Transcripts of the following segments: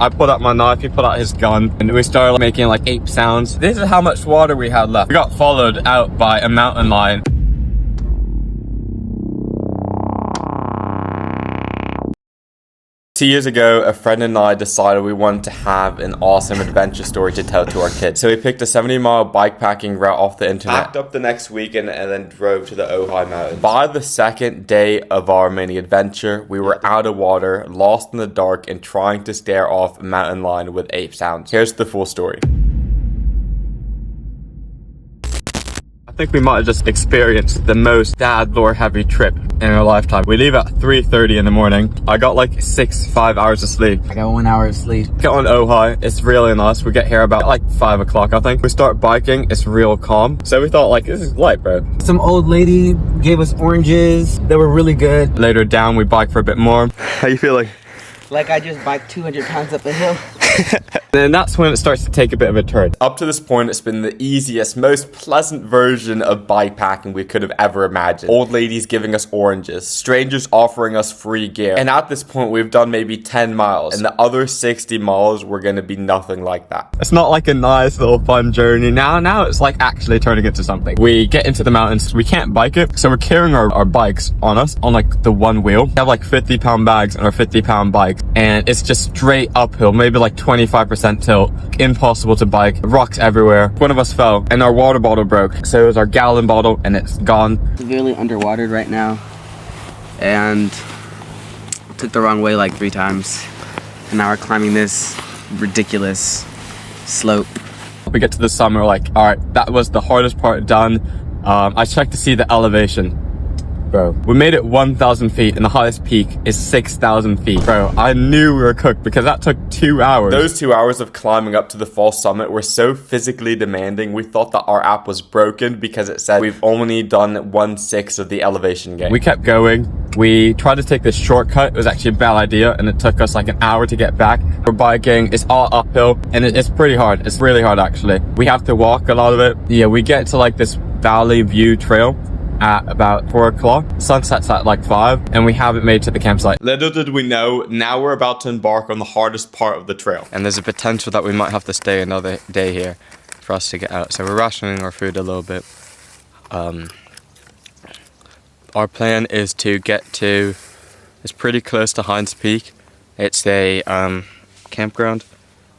I pulled out my knife, he pulled out his gun, and we started making like ape sounds. This is how much water we had left. We got followed out by a mountain lion. 2 years ago, a friend and I decided we wanted to have an awesome adventure story to tell to our kids. So we picked a 70-mile bikepacking route off the internet, packed up the next weekend, and then drove to the Ojai mountains. By the second day of our mini adventure, we were out of water, lost in the dark, and trying to stare off a mountain lion with ape sounds. Here's the full story. I think we might have just experienced the most dad lore heavy trip in our lifetime. We leave at 3:30 in the morning. I got like 5 hours of sleep. I got 1 hour of sleep. Get on Ojai, it's really nice. We get here about like 5 o'clock, I think. We start biking, it's real calm. So we thought like, this is light, bro. Some old lady gave us oranges. They were really good. Later down, we bike for a bit more. How you feeling? Like I just biked 200 pounds up a hill. And that's when it starts to take a bit of a turn. Up to this point, it's been the easiest, most pleasant version of bikepacking we could have ever imagined. Old ladies giving us oranges, strangers offering us free gear. And at this point, we've done maybe 10 miles. And the other 60 miles were going to be nothing like that. It's not like a nice little fun journey. Now it's like actually turning into something. We get into the mountains. We can't bike it. So we're carrying our bikes on us on like the one wheel. We have like 50-pound bags on our 50-pound bike. And it's just straight uphill, maybe like 25% tilt. Impossible to bike. Rocks everywhere. One of us fell and our water bottle broke. So it was our gallon bottle and it's gone. Severely underwatered right now. And took the wrong way like 3 times. And now we're climbing this ridiculous slope. We get to the summit, we're like, all right, that was the hardest part done. I checked to see the elevation. Bro, we made it 1,000 feet and the highest peak is 6,000 feet. Bro, I knew we were cooked because that took 2 hours. Those 2 hours of climbing up to the false summit were so physically demanding, we thought that our app was broken because it said we've only done 1/6 of the elevation gain. We kept going. We tried to take this shortcut. It was actually a bad idea and it took us like an hour to get back. We're biking, it's all uphill and it's pretty hard. It's really hard actually. We have to walk a lot of it. Yeah, we get to like this valley view trail at about 4 o'clock. Sunset's at like 5 and we haven't made it to the campsite. Little did we know, now we're about to embark on the hardest part of the trail. And there's a potential that we might have to stay another day here for us to get out. So we're rationing our food a little bit. Our plan is to get to, it's pretty close to Heinz Peak. It's a campground.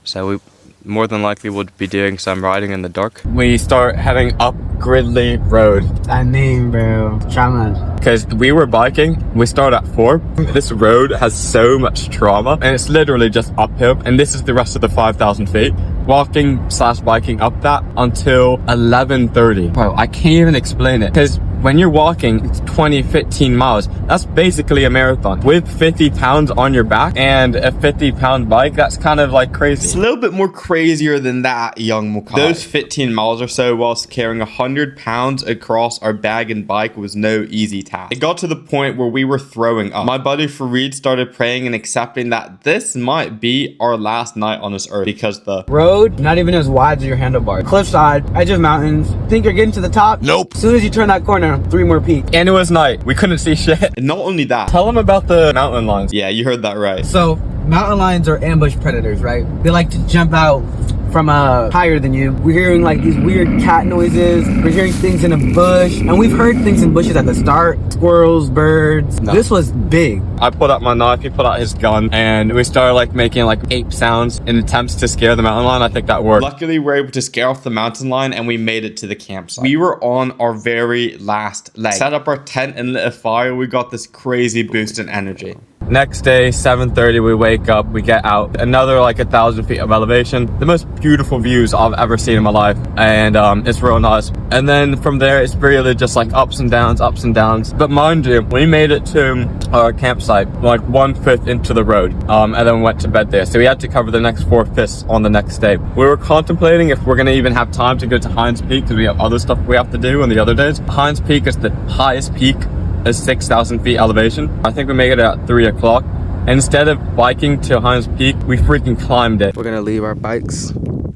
So we more than likely would be doing some riding in the dark. We start heading up Gridley Road. That name, bro. Trauma. Because we were biking, we started at 4. This road has so much trauma and it's literally just uphill. And this is the rest of the 5,000 feet. Walking/biking up that until 11:30. Bro, I can't even explain it. Because when you're walking, it's 15 miles. That's basically a marathon. With 50 pounds on your back and a 50-pound bike, that's kind of like crazy. It's a little bit more crazier than that, young Mokai. Those 15 miles or so whilst carrying 100 pounds across our bag and bike was no easy task. It got to the point where we were throwing up. My buddy Fareed started praying and accepting that this might be our last night on this earth because the road, not even as wide as your handlebars. Cliffside, edge of mountains. Think you're getting to the top? Nope. As soon as you turn that corner, 3 more peaks. And it was night. We couldn't see shit. And not only that, tell them about the mountain lions. Yeah, you heard that right. So, mountain lions are ambush predators, right? They like to jump out from higher than you. We're hearing like these weird cat noises. We're hearing things in a bush. And we've heard things in bushes at the start. Squirrels, birds. No. This was big. I pulled out my knife, he pulled out his gun, and we started like making like ape sounds in attempts to scare the mountain lion. I think that worked. Luckily, we were able to scare off the mountain lion and we made it to the campsite. We were on our very last leg. Set up our tent and lit a fire. We got this crazy boost in energy. Next day, 7:30, we wake up, we get out. Another like 1,000 feet of elevation. The most beautiful views I've ever seen in my life. And it's real nice. And then from there, it's really just like ups and downs, ups and downs. But mind you, we made it to our campsite like 1/5 into the road. And then went to bed there. So we had to cover the next 4/5 on the next day. We were contemplating if we're gonna even have time to go to Heinz Peak because we have other stuff we have to do on the other days. Heinz Peak is the highest peak. Is 6,000 feet elevation. I think we made it at 3 o'clock. Instead of biking to Heinz Peak, we freaking climbed it. We're gonna leave our bikes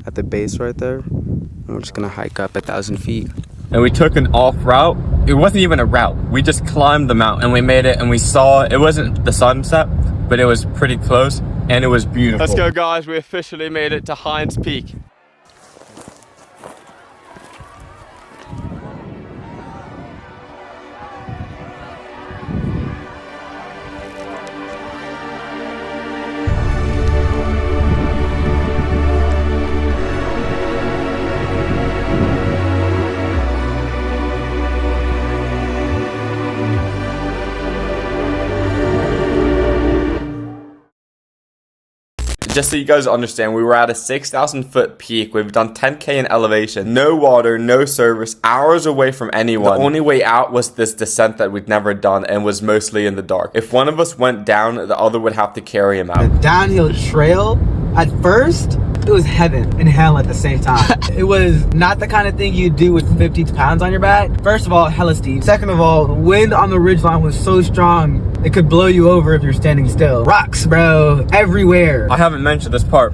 at the base right there. And we're just gonna hike up 1,000 feet. And we took an off route. It wasn't even a route. We just climbed the mountain and we made it and we saw, it wasn't the sunset, but it was pretty close and it was beautiful. Let's go, guys. We officially made it to Hines Peak. Just so you guys understand, we were at a 6,000 foot peak. We've done 10K in elevation, no water, no service, hours away from anyone. The only way out was this descent that we'd never done and was mostly in the dark. If one of us went down, the other would have to carry him out. The downhill trail, at first, it was heaven and hell at the same time. It was not the kind of thing you do with 50 pounds on your back. First of all, hella steep. Second of all, the wind on the ridgeline was so strong, it could blow you over if you're standing still. Rocks, bro, everywhere. I haven't mentioned this part.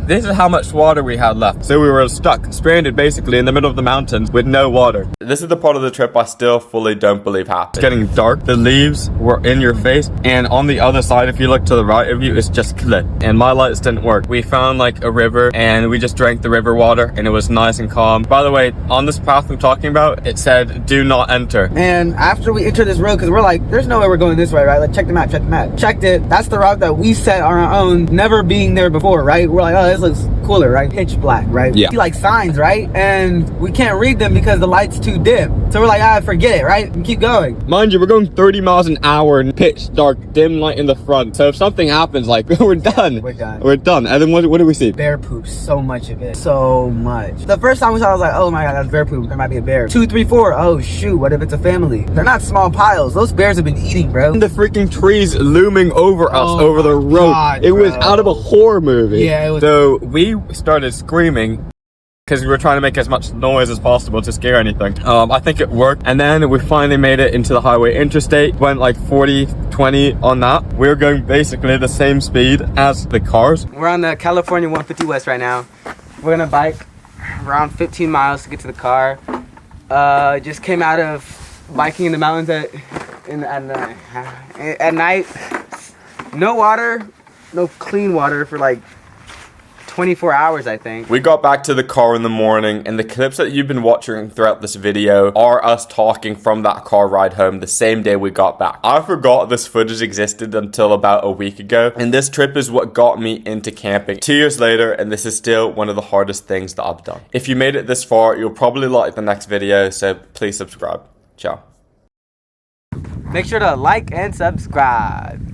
This is how much water we had left. So we were stuck, stranded basically in the middle of the mountains with no water. This is the part of the trip I still fully don't believe happened. It's getting dark, the leaves were in your face, and on the other side, if you look to the right of you, it's just cliff. And my lights didn't work. We found like a river and we just drank the river water and it was nice and calm. By the way, on this path I'm talking about, it said, do not enter. And after we entered this road, because we're like, there's no way we're going this way, right? Like, check the map, check the map. Checked it. That's the route that we set on our own, never being there before, right? We're like, oh, this looks cooler, right? Pitch black, right? Yeah. See like signs, right? And we can't read them because the light's too dim. So we're like, forget it, right? And keep going. Mind you, we're going 30 miles an hour in pitch dark, dim light in the front. So if something happens, like, we're done. We're done. We're done. And then what do we see? Bear poop, so much of it. So much. The first time we saw it, I was like, oh my God, that's bear poop. There might be a bear. 2, 3, 4. Oh shoot, what if it's a family? They're not small piles. Those bears have been eating, bro. The freaking trees looming over us, over the road. God, it was out of a horror movie. Yeah, it was. So we started screaming because we were trying to make as much noise as possible to scare anything. I think it worked. And then we finally made it into the highway interstate. Went like 40, 20 on that. We were going basically the same speed as the cars. We're on the California 150 West right now. We're gonna bike around 15 miles to get to the car. Just came out of biking in the mountains at night. No water, no clean water for like 24 hours, I think. We got back to the car in the morning, and the clips that you've been watching throughout this video are us talking from that car ride home the same day we got back. I forgot this footage existed until about a week ago, and this trip is what got me into camping 2 years later, and this is still one of the hardest things that I've done. If you made it this far, you'll probably like the next video, so please subscribe. Ciao. Make sure to like and subscribe.